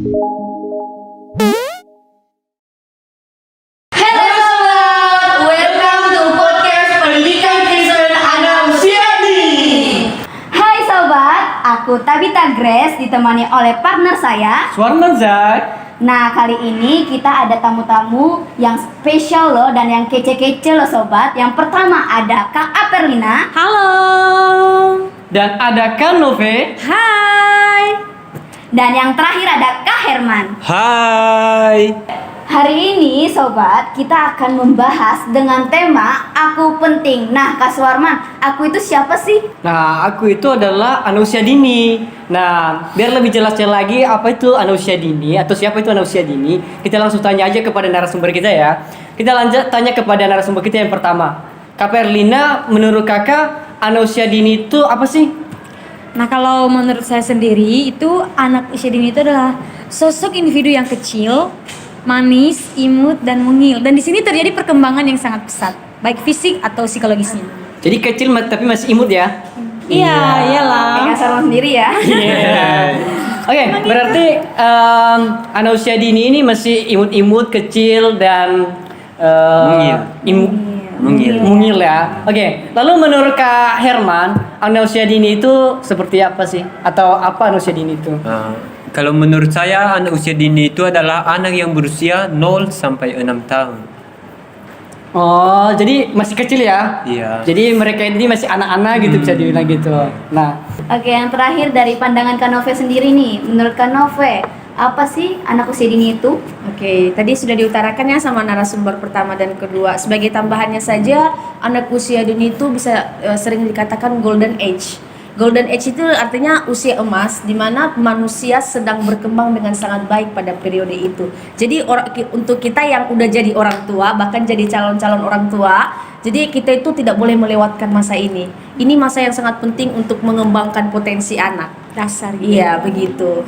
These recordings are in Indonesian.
Halo sobat, welcome to podcast Pendidikan Kristen Anak Usia Dini. Hai sobat, aku Tabita Grace ditemani oleh partner saya. Suarman Zak. Nah, kali ini kita ada tamu-tamu yang spesial loh dan yang kece-kece loh sobat. Yang pertama ada Kak Aperlina. Halo. Dan ada Kak Nove. Hai. Dan yang terakhir ada Kak Herman. Hai. Hari ini sobat, kita akan membahas dengan tema Aku Penting. Nah, Kak Suarman, aku itu siapa sih? Nah, aku itu adalah anak usia dini. Nah, biar lebih jelasnya lagi apa itu anak usia dini atau siapa itu anak usia dini, kita langsung tanya aja kepada narasumber kita ya. Kita lanjut tanya kepada narasumber kita yang pertama. Kak Perlina, menurut kakak anak usia dini itu apa sih? Nah, kalau menurut saya sendiri itu anak usia dini itu adalah sosok individu yang kecil, manis, imut dan mungil. Dan di sini terjadi perkembangan yang sangat pesat, baik fisik atau psikologisnya. Jadi kecil tapi masih imut ya? Iya, iyalah. Kayak Kak Suarman sendiri ya. Oke, berarti anak usia dini ini masih imut-imut, kecil dan mungil ya. Oke, lalu menurut Kak Herman, anak usia dini itu seperti apa sih? Atau apa anak usia dini itu? Kalau menurut saya anak usia dini itu adalah anak yang berusia 0 sampai 6 tahun. Oh, jadi masih kecil ya? Iya. Jadi mereka ini masih anak-anak gitu bisa dibilang gitu. Nah, Oke, yang terakhir dari pandangan Kak Nove sendiri nih. Menurut Kak Nove, apa sih anak usia dini itu? Oke, tadi sudah diutarakan ya sama narasumber pertama dan kedua. Sebagai tambahannya saja, anak usia dini itu bisa sering dikatakan golden age. Golden age itu artinya usia emas di mana manusia sedang berkembang dengan sangat baik pada periode itu. Jadi untuk kita yang udah jadi orang tua, bahkan jadi calon-calon orang tua, jadi kita itu tidak boleh melewatkan masa ini. Ini masa yang sangat penting untuk mengembangkan potensi anak. Dasar gitu. Iya, begitu.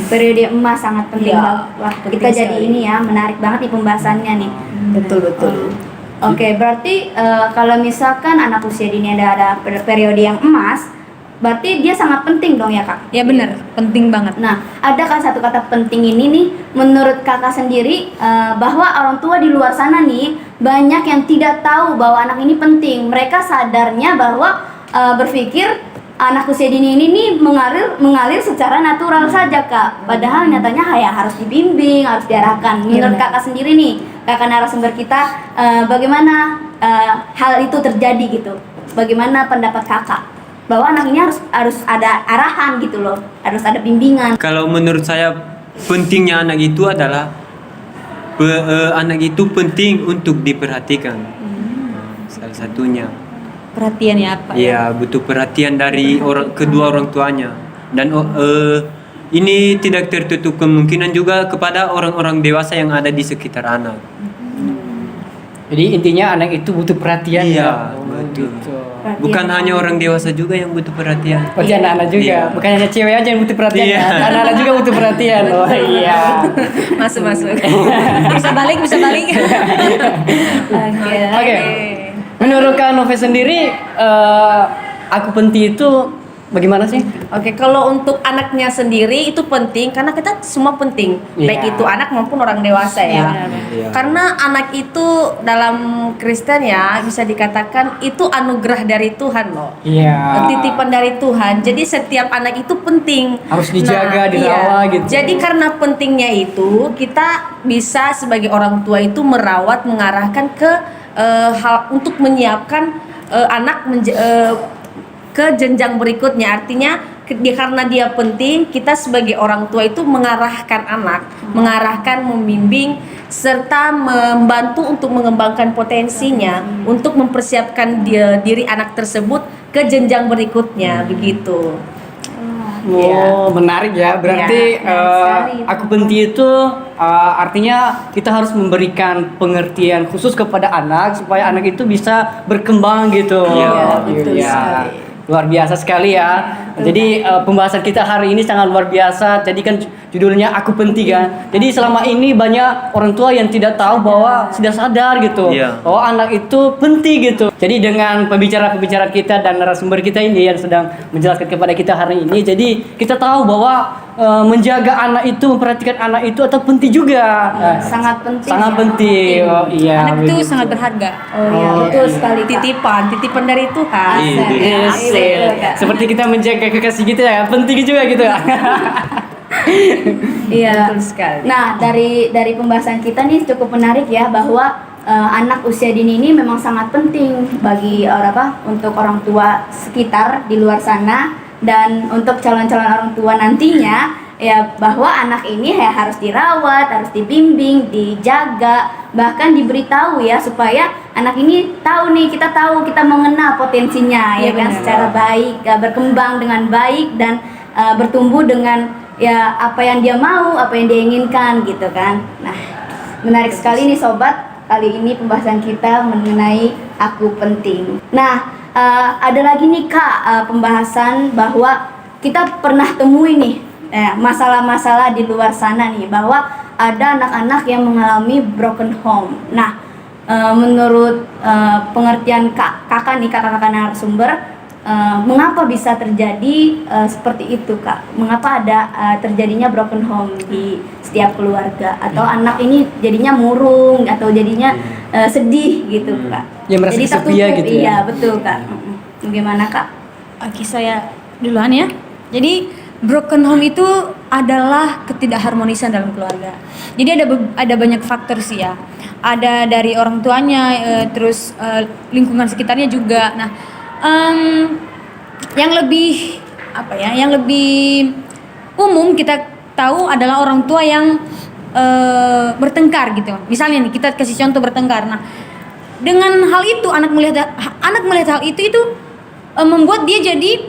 Periode emas sangat penting Iya, banget. penting Kita jadi sekali. ini ya, menarik banget nih pembahasannya nih. Betul. Oke, berarti kalau misalkan anak usia dini ada periode yang emas, berarti dia sangat penting dong ya Kak? Ya benar, penting banget. Nah, ada kan satu kata penting ini nih, menurut kakak sendiri bahwa orang tua di luar sana nih banyak yang tidak tahu bahwa anak ini penting. Mereka sadarnya bahwa berpikir anak usia dini ini nih mengalir secara natural saja Kak. Padahal nyatanya ya harus dibimbing, harus diarahkan. Menurut benar. kakak sendiri nih, kakak narasumber kita, bagaimana hal itu terjadi gitu? Bagaimana pendapat kakak? Bahwa anak ini harus ada arahan gitu loh, harus ada bimbingan. Kalau menurut saya pentingnya anak itu adalah anak itu penting untuk diperhatikan. Salah satunya. Perhatian ya apa? Iya, butuh perhatian dari kedua orang tuanya. Dan ini tidak tertutup kemungkinan juga kepada orang-orang dewasa yang ada di sekitar anak. jadi intinya anak itu butuh perhatian Iya, ya. betul. Gitu. Perhatian. Bukan hanya orang dewasa juga yang butuh perhatian. Berarti anak-anak juga, Iya. bukan hanya cewek aja yang butuh perhatian Iya. ya. Anak-anak juga butuh perhatian. Oh iya. Masuk. Bisa balik. Oke. Menurut Kak Nove sendiri, aku penting itu bagaimana sih? Oke, kalau untuk anaknya sendiri itu penting karena kita semua penting, Iya. baik itu anak maupun orang dewasa ya. Iya. Karena anak itu dalam Kristen ya bisa dikatakan itu anugerah dari Tuhan loh. Iya. Titipan dari Tuhan. Jadi setiap anak itu penting. Harus dijaga, dirawat gitu. Jadi karena pentingnya itu kita bisa sebagai orang tua itu merawat, mengarahkan ke hal untuk menyiapkan anak ke jenjang berikutnya. Artinya karena dia penting, kita sebagai orang tua itu mengarahkan anak, mengarahkan, membimbing serta membantu untuk mengembangkan potensinya untuk mempersiapkan diri anak tersebut ke jenjang berikutnya begitu. Oh, menarik ya. Berarti Iya, menarik sekali itu. aku penting itu artinya kita harus memberikan pengertian khusus kepada anak supaya anak itu bisa berkembang gitu. Iya, betul sekali. Luar biasa sekali ya. Jadi pembahasan kita hari ini sangat luar biasa. Jadi kan judulnya Aku Penting kan. Jadi selama ini banyak orang tua yang tidak tahu bahwa sudah sadar gitu Iya. bahwa anak itu penting gitu. Jadi dengan pembicara-pembicara kita dan narasumber kita ini yang sedang menjelaskan kepada kita hari ini, jadi kita tahu bahwa menjaga anak itu, memperhatikan anak itu atau penting juga. Sangat penting. Sangat ya. penting. Oh iya. Anak itu begitu. sangat berharga. Oh iya, Oh, betul iya. sekali. Kak. Titipan dari Tuhan. Iya. Yes, Iya, yes. Kak. Seperti kita menjaga kekasih kita ya, penting juga gitu ya. Iya. Betul sekali. Nah, dari pembahasan kita nih cukup menarik ya, bahwa anak usia dini ini memang sangat penting bagi untuk orang tua sekitar di luar sana, dan untuk calon-calon orang tua nantinya ya, bahwa anak ini ya harus dirawat, harus dibimbing, dijaga, bahkan diberitahu ya, supaya anak ini tahu nih, kita tahu, kita mengenal potensinya ya Iya, kan, benar. secara baik, berkembang dengan baik, dan bertumbuh dengan ya apa yang dia mau, apa yang dia inginkan gitu kan. Nah, menarik sekali nih sobat, kali ini pembahasan kita mengenai aku penting. Nah, ada lagi nih Kak, pembahasan bahwa kita pernah temui nih masalah-masalah di luar sana nih, bahwa ada anak-anak yang mengalami broken home. Nah, menurut pengertian kakak narasumber, mengapa bisa terjadi seperti itu Kak? Mengapa ada terjadinya broken home di setiap keluarga, atau anak ini jadinya murung atau jadinya sedih gitu Kak? Ya, merasa Jadi kesepian tertutup. gitu ya. Iya betul Kak. Bagaimana Kak? Oke, saya duluan ya. Jadi broken home itu adalah ketidakharmonisan dalam keluarga. Jadi ada banyak faktor sih ya. Ada dari orang tuanya, terus lingkungan sekitarnya juga. Nah, yang lebih yang lebih umum kita tahu adalah orang tua yang bertengkar gitu. Misalnya nih, kita kasih contoh bertengkar. Nah, dengan hal itu anak melihat hal itu membuat dia jadi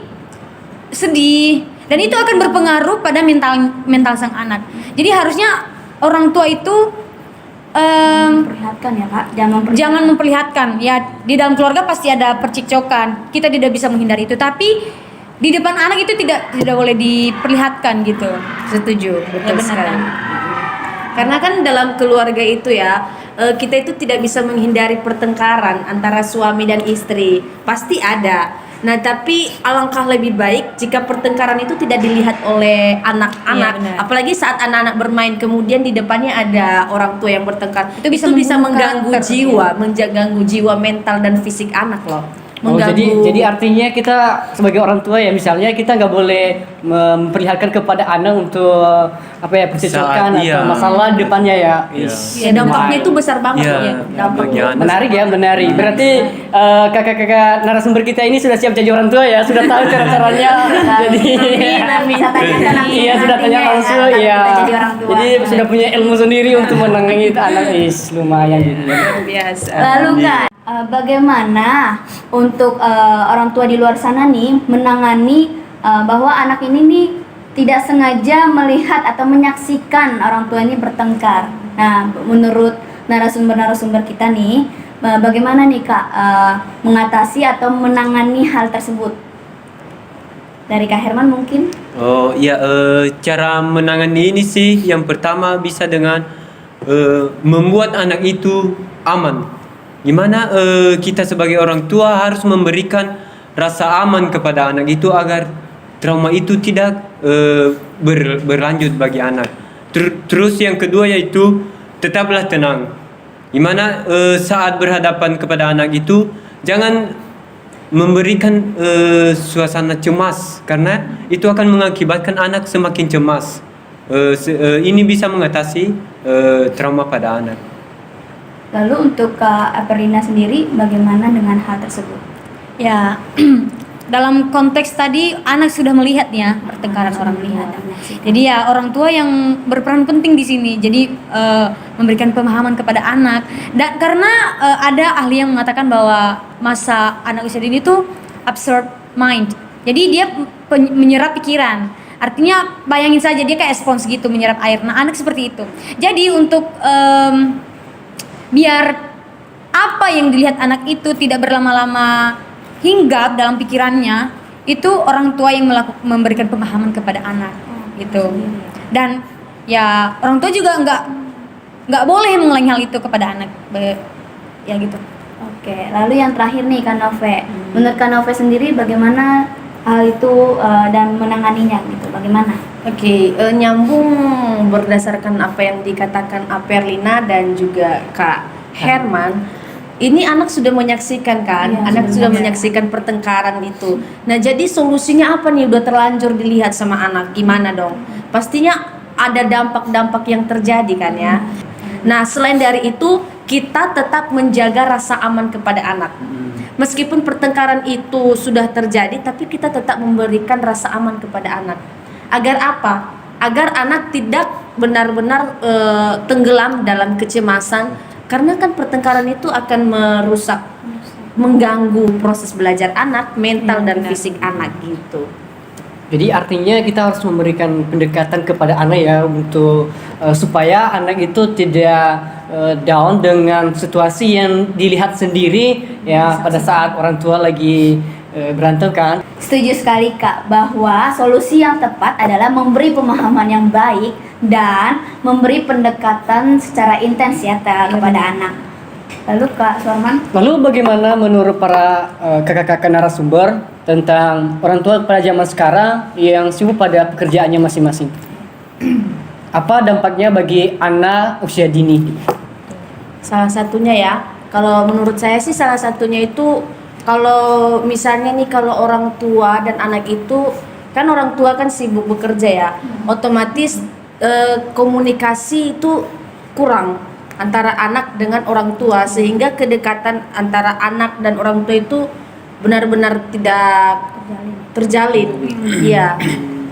sedih, dan itu akan berpengaruh pada mental sang anak. Jadi harusnya orang tua itu Perlihatkan ya Kak, jangan memperlihatkan. Ya, di dalam keluarga pasti ada percekcokan, kita tidak bisa menghindari itu, tapi di depan anak itu tidak boleh diperlihatkan gitu. Setuju, betul benar sekali. kan? Karena kan dalam keluarga itu ya, kita itu tidak bisa menghindari pertengkaran antara suami dan istri. Pasti ada. Nah, tapi alangkah lebih baik jika pertengkaran itu tidak dilihat oleh anak-anak. Iya, benar. Apalagi saat anak-anak bermain, kemudian di depannya ada orang tua yang bertengkar. Itu bisa bisa membuka mengganggu karakter, jiwa, mengganggu jiwa mental dan fisik anak loh. Oh, jadi artinya kita sebagai orang tua ya, misalnya kita nggak boleh memperlihatkan kepada anak untuk percekcokan Saat, iya. atau masalah depannya ya. Iya. ya, dampaknya itu besar banget Iya, ya. Dampaknya. bagi Menarik ya, menarik. Berarti kakak-kakak narasumber kita ini sudah siap jadi orang tua ya, sudah tahu cara-caranya. Jadi bisa tanyakan nanti. iya, sudah tanya langsung kalau ya. kita jadi orang tua. Jadi sudah punya ilmu sendiri untuk menangani anak. Lumayan gitu. Biasa. Lalu Kak, bagaimana untuk orang tua di luar sana nih menangani bahwa anak ini nih tidak sengaja melihat atau menyaksikan orang tua ini bertengkar. Nah, menurut narasumber-narasumber kita nih, bagaimana nih Kak mengatasi atau menangani hal tersebut? Dari Kak Herman mungkin? Oh iya, cara menangani ini sih yang pertama bisa dengan membuat anak itu aman. Gimana kita sebagai orang tua harus memberikan rasa aman kepada anak itu agar trauma itu tidak berlanjut bagi anak. Terus yang kedua yaitu tetaplah tenang. Gimana saat berhadapan kepada anak itu jangan memberikan suasana cemas, karena itu akan mengakibatkan anak semakin cemas. Ini bisa mengatasi trauma pada anak. Lalu untuk Kak Aperlina sendiri bagaimana dengan hal tersebut? Ya, dalam konteks tadi anak sudah melihat ya pertengkaran orang tua. Jadi ya orang tua yang berperan penting di sini. Jadi memberikan pemahaman kepada anak. Dan karena ada ahli yang mengatakan bahwa masa anak usia dini itu absorb mind. Jadi dia menyerap pikiran. Artinya bayangin saja dia kayak spons gitu menyerap air. Nah, anak seperti itu. Jadi untuk biar apa yang dilihat anak itu tidak berlama-lama hinggap dalam pikirannya, itu orang tua yang memberikan pemahaman kepada anak gitu. Dan ya orang tua juga nggak boleh mengulangi hal itu kepada anak, ya gitu. Oke, lalu yang terakhir nih Kak Nove. Menurut Kak Nove sendiri bagaimana hal itu dan menanganinya gitu? Bagaimana? Oke, nyambung berdasarkan apa yang dikatakan Aperlina dan juga Kak Herman. Ini anak sudah menyaksikan kan, Iya, anak sudah sebenarnya. menyaksikan pertengkaran itu. Nah, jadi solusinya apa nih? Udah terlanjur dilihat sama anak, gimana dong? Pastinya ada dampak-dampak yang terjadi kan ya. Nah, selain dari itu, kita tetap menjaga rasa aman kepada anak. Meskipun pertengkaran itu sudah terjadi, tapi kita tetap memberikan rasa aman kepada anak. Agar apa? Agar anak tidak benar-benar tenggelam dalam kecemasan, karena kan pertengkaran itu akan merusak, mengganggu proses belajar anak, mental dan fisik anak gitu. Jadi artinya kita harus memberikan pendekatan kepada anak ya untuk supaya anak itu tidak down dengan situasi yang dilihat sendiri ya pada saat orang tua lagi berantem kan. Setuju sekali Kak bahwa solusi yang tepat adalah memberi pemahaman yang baik dan memberi pendekatan secara intens ya kepada anak. Lalu Kak Suarman? Lalu bagaimana menurut para kakak-kakak narasumber tentang orang tua pada zaman sekarang yang sibuk pada pekerjaannya masing-masing? Apa dampaknya bagi anak usia dini? Salah satunya ya, kalau menurut saya sih salah satunya itu kalau misalnya nih kalau orang tua dan anak itu kan orang tua kan sibuk bekerja ya, otomatis komunikasi itu kurang antara anak dengan orang tua sehingga kedekatan antara anak dan orang tua itu benar-benar tidak terjalin. Iya.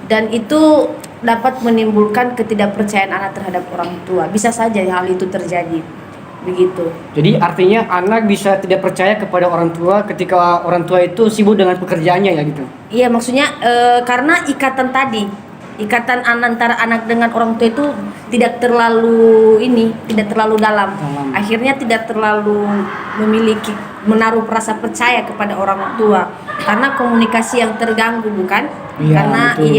Dan itu dapat menimbulkan ketidakpercayaan anak terhadap orang tua. Bisa saja hal itu terjadi. Begitu. Jadi artinya anak bisa tidak percaya kepada orang tua ketika orang tua itu sibuk dengan pekerjaannya ya gitu. Iya, maksudnya karena ikatan tadi, ikatan antara anak dengan orang tua itu tidak terlalu tidak terlalu dalam. Akhirnya tidak terlalu menaruh rasa percaya kepada orang tua karena komunikasi yang terganggu bukan? Iya, Karena betul.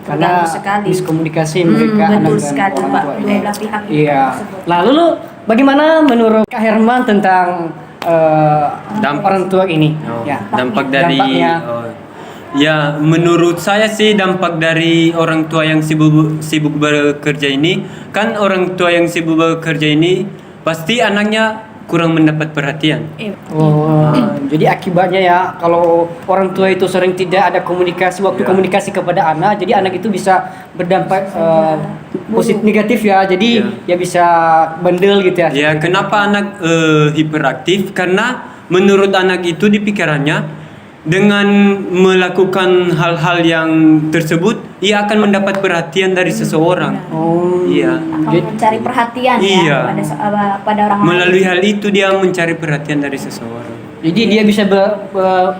Karena terganggu sekali. miskomunikasi mereka anak betul dan sekali, orang Pak. tua ini. Dua belah pihak Iya. tersebut. Lalu bagaimana menurut Kak Herman tentang Dampak. orang tua ini? Oh, Ya. dampak dari Dampaknya. ya menurut saya sih dampak dari orang tua yang sibuk bekerja ini kan orang tua yang sibuk bekerja ini pasti anaknya kurang mendapat perhatian. Oh, jadi akibatnya ya kalau orang tua itu sering tidak ada komunikasi waktu Ya. komunikasi kepada anak, jadi anak itu bisa berdampak positif negatif ya. Jadi ya bisa bandel gitu ya. Ya, kenapa anak hiperaktif? Karena menurut anak itu di pikirannya dengan melakukan hal-hal yang tersebut ia akan mendapat perhatian dari seseorang. Oh, Iya. Akan Jadi- mencari perhatian Iya. ya pada orang lain. Melalui hal itu dia mencari perhatian dari seseorang. Jadi dia bisa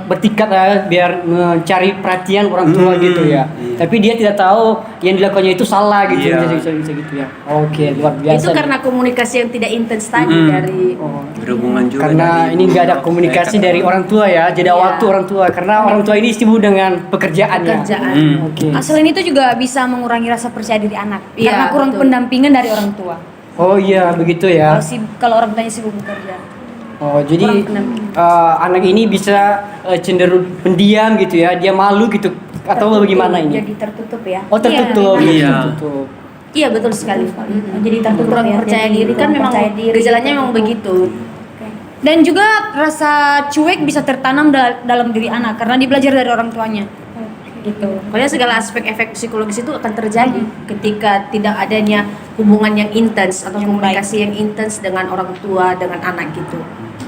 bertikat ya biar mencari perhatian orang tua gitu ya. Iya. Tapi dia tidak tahu yang dilakukannya itu salah gitu. Iya. Bisa gitu ya. Oke, luar biasa. Itu nih. karena komunikasi yang tidak intens tadi Mm. dari Oh, Berhubungan juga karena dari ini nggak ada komunikasi dari orang tua ya, jeda Iya. waktu orang tua karena orang tua ini sibuk dengan pekerjaannya. Pekerjaan. Oke. Selain itu juga bisa mengurangi rasa percaya diri anak Iya, karena kurang betul. pendampingan dari orang tua. Oh iya begitu ya. Kalau orang tuanya sibuk bekerja. Oh jadi anak ini bisa cenderung pendiam gitu ya, dia malu gitu atau bagaimana ini? Jadi tertutup ya. Oh tertutup, Iya. tertutup. Iya, betul sekali. Jadi tertutup Kurang ya, percaya jadi diri kan kurang memang percaya diri, gejalanya memang tertutup. begitu. Oke. Dan juga rasa cuek bisa tertanam dalam diri anak karena dia belajar dari orang tuanya. Gitu. Pokoknya segala aspek efek psikologis itu akan terjadi ketika tidak adanya hubungan yang intens atau Yang komunikasi yang intens dengan orang tua dengan anak gitu.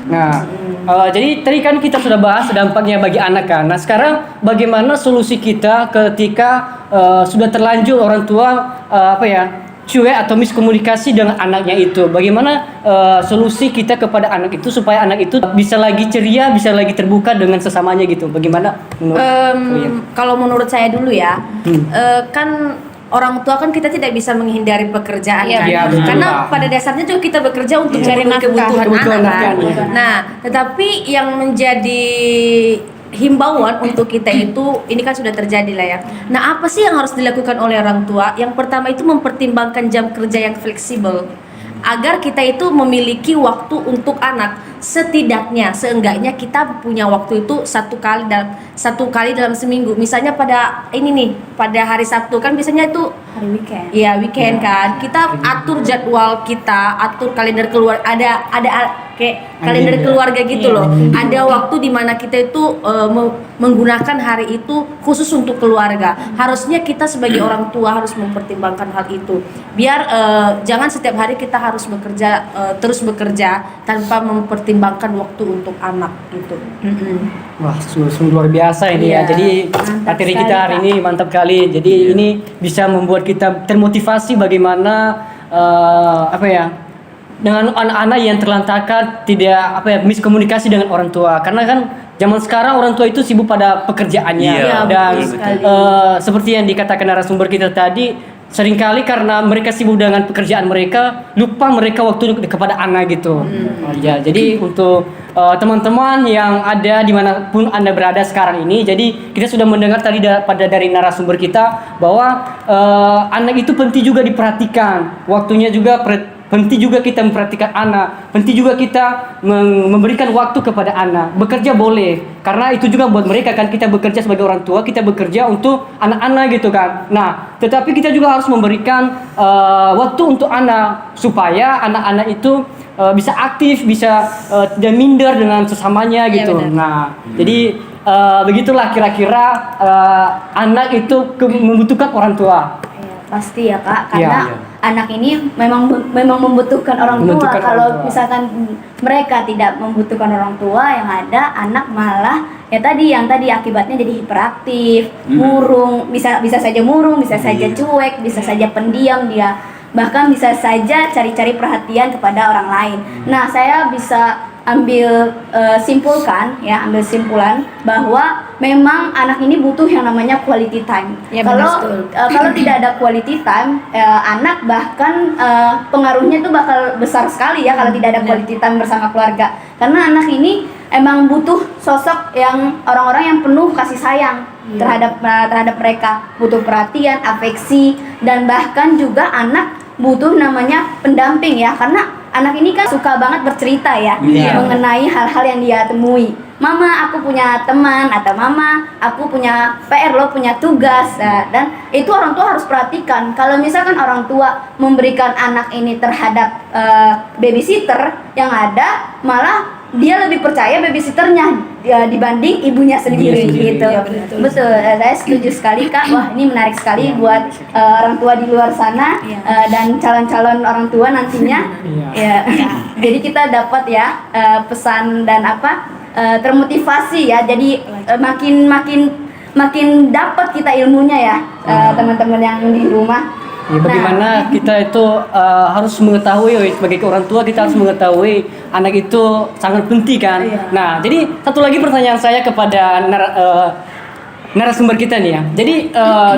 Nah, jadi tadi kan kita sudah bahas dampaknya bagi anak kan. Nah, sekarang bagaimana solusi kita ketika sudah terlanjur orang tua cuek atau miskomunikasi dengan anaknya itu? Bagaimana solusi kita kepada anak itu supaya anak itu bisa lagi ceria, bisa lagi terbuka dengan sesamanya gitu? Bagaimana menurut kalian? Kalau menurut saya dulu ya, kan orang tua kan kita tidak bisa menghindari pekerjaan Iya, kan, iya, betul, karena Pak. pada dasarnya juga kita bekerja untuk Mencari memenuhi nafkah. kebutuhan Kebutuhan anak kan. nafkah, iya. Nah, tetapi yang menjadi himbauan untuk kita itu ini kan sudah terjadi lah ya. Nah, apa sih yang harus dilakukan oleh orang tua? Yang pertama itu mempertimbangkan jam kerja yang fleksibel. agar kita itu memiliki waktu untuk anak. Setidaknya, seenggaknya kita punya waktu itu satu kali dalam seminggu. Misalnya pada ini nih, pada hari Sabtu kan biasanya itu Hari weekend. iya weekend kan. Kita atur jadwal kita, atur kalender keluar. Ada kayak kalender keluarga gitu loh. Ada waktu di mana kita itu menggunakan hari itu khusus untuk keluarga. Harusnya kita sebagai orang tua harus mempertimbangkan hal itu. Biar jangan setiap hari kita harus bekerja terus bekerja tanpa mempertimbangkan waktu untuk anak gitu. Wah, sungguh luar biasa ini ya. Iya, Jadi mantap materi sekali, kita hari Kak. ini mantap kali. Jadi ini bisa membuat kita termotivasi bagaimana apa ya, dengan anak-anak yang terlantarkan tidak miskomunikasi dengan orang tua. Karena kan zaman sekarang orang tua itu sibuk pada pekerjaannya. Iya, Dan betul sekali. seperti yang dikatakan narasumber kita tadi, seringkali karena mereka sibuk dengan pekerjaan mereka, lupa mereka waktu kepada anak gitu. Ya, jadi untuk teman-teman yang ada dimanapun Anda berada sekarang ini, jadi kita sudah mendengar tadi dari narasumber kita bahwa anak itu penting juga diperhatikan, waktunya juga penting juga kita memperhatikan anak, penting juga kita memberikan waktu kepada anak. Bekerja boleh, karena itu juga buat mereka kan, kita bekerja sebagai orang tua, kita bekerja untuk anak-anak gitu kan. Nah, tetapi kita juga harus memberikan waktu untuk anak, supaya anak-anak itu bisa aktif, bisa tidak minder dengan sesamanya gitu. Nah, jadi begitulah kira-kira anak itu membutuhkan orang tua. Pasti ya Kak, karena Iya. anak ini memang membutuhkan orang tua. Membutuhkan Kalau orang tua. misalkan mereka tidak membutuhkan orang tua, yang ada anak malah ya yang tadi akibatnya jadi hiperaktif, murung, bisa saja murung, bisa saja cuek, bisa saja pendiam dia, bahkan bisa saja cari-cari perhatian kepada orang lain. Nah, saya bisa ambil ambil simpulan bahwa memang anak ini butuh yang namanya quality time. Ya, benar, Kalau tidak ada quality time, anak bahkan pengaruhnya tuh bakal besar sekali ya kalau tidak ada quality time bersama keluarga. Karena anak ini emang butuh sosok yang orang-orang yang penuh kasih sayang terhadap mereka, butuh perhatian, afeksi, dan bahkan juga anak butuh namanya pendamping ya, karena anak ini kan suka banget bercerita ya mengenai hal-hal yang dia temui. Mama, aku punya teman, atau mama, aku punya PR lo, punya tugas. Dan itu orang tua harus perhatikan. Kalau misalkan orang tua memberikan anak ini terhadap babysitter, yang ada malah dia lebih percaya babysitternya dibanding ibunya sendiri gitu. Iya, Betul, saya setuju sekali Kak. Wah, ini menarik sekali buat orang tua di luar sana dan calon-calon orang tua nantinya. Ya. Jadi kita dapat ya pesan dan termotivasi ya. Jadi makin dapat kita ilmunya ya teman-teman yang di rumah. Ya, bagaimana kita itu harus mengetahui sebagai orang tua, kita harus mengetahui anak itu sangat penting kan. Nah, jadi satu lagi pertanyaan saya kepada narasumber kita nih ya. Jadi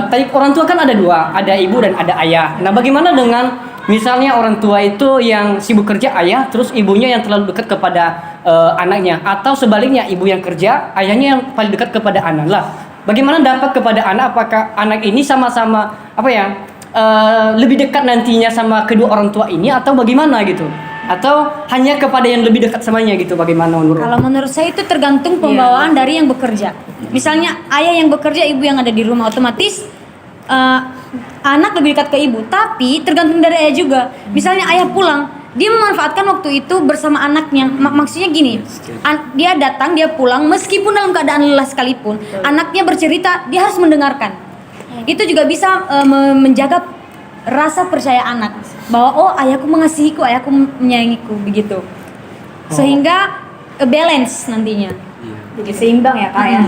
tadi orang tua kan ada dua, ada ibu dan ada ayah. Nah, bagaimana dengan misalnya orang tua itu yang sibuk kerja ayah, terus ibunya yang terlalu dekat kepada anaknya, atau sebaliknya ibu yang kerja, ayahnya yang paling dekat kepada anak lah. Bagaimana dampak kepada anak? Apakah anak ini sama-sama lebih dekat nantinya sama kedua orang tua ini, atau bagaimana gitu? Atau hanya kepada yang lebih dekat samanya gitu? Bagaimana menurut? Kalau menurut saya itu tergantung pembawaan dari yang bekerja. Misalnya ayah yang bekerja, ibu yang ada di rumah, otomatis anak lebih dekat ke ibu. Tapi tergantung dari ayah juga. Misalnya ayah pulang, dia memanfaatkan waktu itu bersama anaknya. Maksudnya gini, dia datang, dia pulang, meskipun dalam keadaan lelah sekalipun, anaknya bercerita, dia harus mendengarkan. Itu juga bisa menjaga rasa percaya anak bahwa oh, ayahku mengasihiku, ayahku menyayangiku, begitu. Sehingga balance nantinya. Jadi seimbang ya Kak ya.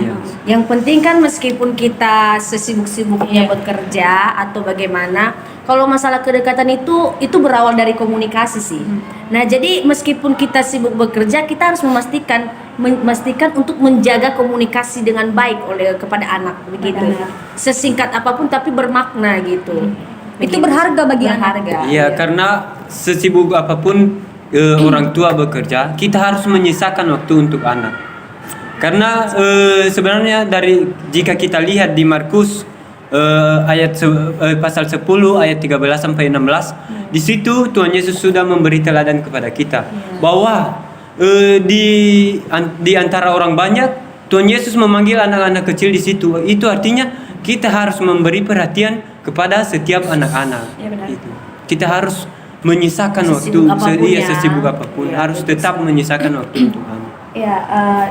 Yang penting kan meskipun kita sesibuk-sibuknya bekerja atau bagaimana, kalau masalah kedekatan itu berawal dari komunikasi sih. Nah, jadi meskipun kita sibuk bekerja, kita harus memastikan untuk menjaga komunikasi dengan baik kepada anak begitu. Sesingkat apapun tapi bermakna gitu. Itu berharga bagi anak. Iya, karena sesibuk apapun orang tua bekerja, kita harus menyisakan waktu untuk anak. Karena sebenarnya jika kita lihat di Markus pasal 10 ayat 13 sampai 16, di situ Tuhan Yesus sudah memberi teladan kepada kita bahwa di antara orang banyak Tuhan Yesus memanggil anak-anak kecil di situ. Itu artinya kita harus memberi perhatian kepada setiap anak-anak. Gitu. Kita harus menyisakan waktu sesibuk apapun harus tetap menyisakan waktu untuk anak. Ya,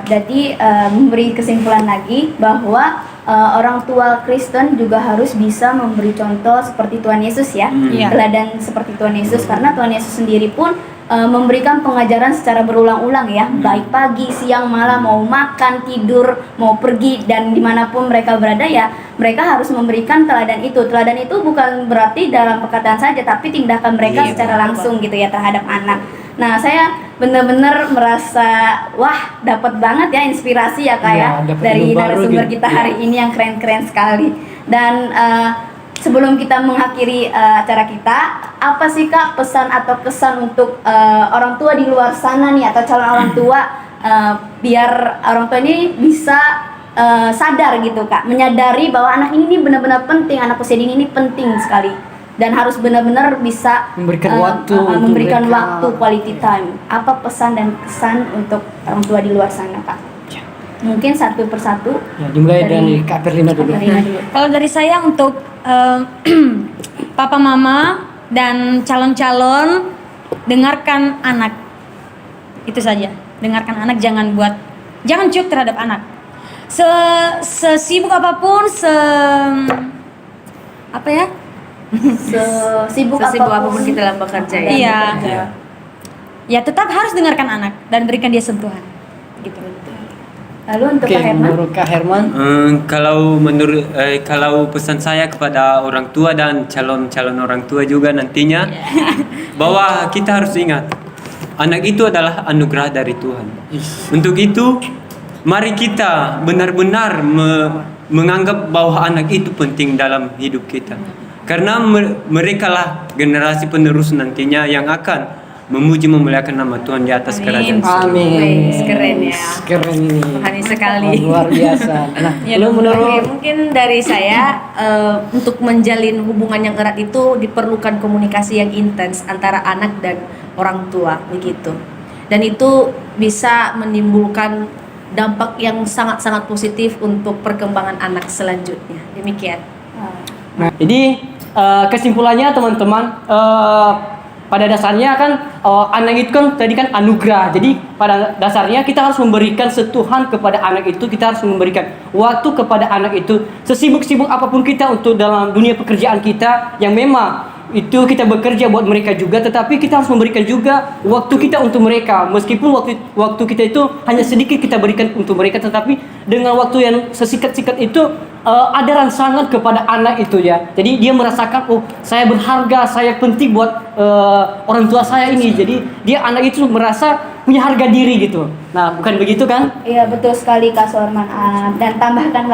jadi memberi kesimpulan lagi bahwa orang tua Kristen juga harus bisa memberi contoh seperti Tuhan Yesus ya, teladan seperti Tuhan Yesus, karena Tuhan Yesus sendiri pun memberikan pengajaran secara berulang-ulang ya, baik pagi, siang, malam, mau makan, tidur, mau pergi, dan dimanapun mereka berada ya, mereka harus memberikan teladan itu. Teladan itu bukan berarti dalam perkataan saja, tapi tindakan mereka secara langsung gitu ya terhadap anak. Nah, saya benar-benar merasa wah, dapat banget ya inspirasi ya Kak ya dari narasumber gitu. kita hari ini yang keren-keren sekali. Dan sebelum kita mengakhiri acara kita, apa sih Kak pesan atau kesan untuk orang tua di luar sana nih atau calon orang tua biar orang tua ini bisa sadar gitu Kak, menyadari bahwa anak ini benar-benar penting, anak usia dini ini penting sekali dan harus benar-benar bisa Memberikan waktu untuk memberikan mereka. waktu quality time. Apa pesan dan kesan untuk orang tua di luar sana Kak? Mungkin satu persatu. Ya, dimulai dari Kak Perlina dulu. Kalau dari saya untuk papa mama dan calon-calon, dengarkan anak. Itu saja. Dengarkan anak, jangan cuek terhadap anak. Sesibuk apapun, Sesibuk apapun kita dalam bekerja ya. Iya. Ya tetap harus dengarkan anak dan berikan dia sentuhan. Gitu. Lalu untuk Oke, Kak Herman? menurut Kak Herman, Kalau pesan saya kepada orang tua dan calon orang tua juga nantinya bahwa kita harus ingat anak itu adalah anugerah dari Tuhan. Untuk itu mari kita benar-benar menganggap bahwa anak itu penting dalam hidup kita. Karena mereka lah generasi penerus nantinya yang akan memuji memuliakan nama Tuhan di atas kerajaan surga. amin. Keren ya. Keren ini. Rohani sekali. Luar biasa. Nah, lu Oke, menurut mungkin dari saya untuk menjalin hubungan yang erat itu diperlukan komunikasi yang intens antara anak dan orang tua begitu. Dan itu bisa menimbulkan dampak yang sangat-sangat positif untuk perkembangan anak selanjutnya. Demikian. Nah, jadi kesimpulannya teman-teman, pada dasarnya kan anak itu kan tadi kan anugerah. Jadi pada dasarnya kita harus memberikan sentuhan kepada anak itu, kita harus memberikan waktu kepada anak itu. Sesibuk-sibuk apapun kita untuk dalam dunia pekerjaan kita yang memang itu kita bekerja buat mereka juga, tetapi kita harus memberikan juga waktu kita untuk mereka. Meskipun waktu kita itu hanya sedikit kita berikan untuk mereka, tetapi dengan waktu yang sesikat-sikat itu ada rangsangan kepada anak itu ya. Jadi dia merasakan, oh saya berharga, saya penting buat orang tua saya ini. Jadi dia anak itu merasa punya harga diri gitu. Nah, bukan begitu kan? Iya, betul sekali Kak Sorman. Dan ditambahkan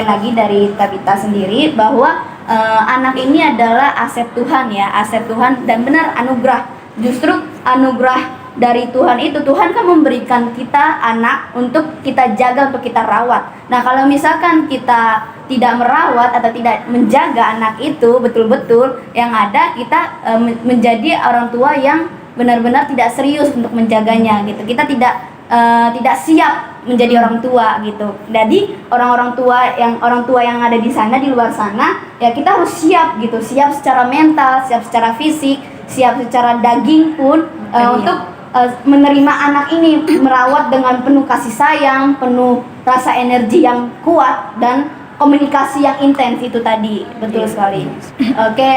lagi dari Tabita sendiri bahwa anak ini adalah aset Tuhan ya, aset Tuhan dan benar anugerah. Justru anugerah dari Tuhan itu, Tuhan kan memberikan kita anak untuk kita jaga, untuk kita rawat. Nah, kalau misalkan kita tidak merawat atau tidak menjaga anak itu betul-betul, yang ada kita menjadi orang tua yang benar-benar tidak serius untuk menjaganya gitu. Kita tidak siap menjadi orang tua gitu. Jadi orang tua yang ada di sana, di luar sana ya, kita harus siap gitu, siap secara mental, siap secara fisik, siap secara daging pun untuk menerima anak ini, merawat dengan penuh kasih sayang, penuh rasa energi yang kuat dan komunikasi yang intens itu tadi. Betul sekali. Oke,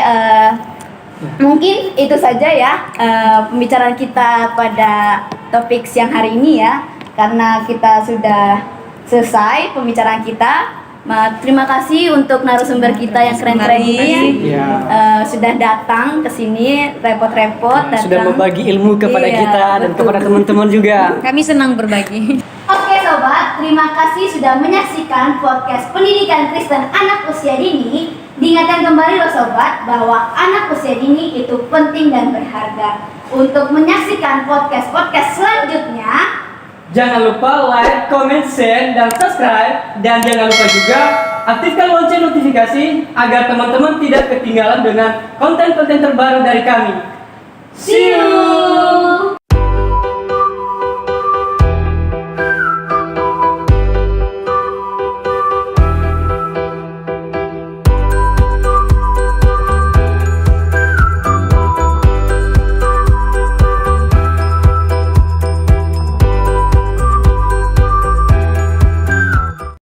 mungkin itu saja ya pembicaraan kita pada topik siang hari ini ya, karena kita sudah selesai pembicaraan kita. Terima kasih untuk narasumber kita yang keren-keren ini sudah datang ke sini, repot-repot datang. Sudah membagi ilmu kepada Iya, kita dan betul. kepada teman-teman juga. Kami senang berbagi. Oke sobat, terima kasih sudah menyaksikan podcast Pendidikan Kristen Anak Usia Dini. Diingatkan kembali loh sobat, bahwa anak usia dini itu penting dan berharga. Untuk menyaksikan podcast-podcast selanjutnya, Jangan lupa like, comment, share, dan subscribe. Dan jangan lupa juga aktifkan lonceng notifikasi agar teman-teman tidak ketinggalan dengan konten-konten terbaru dari kami. See you!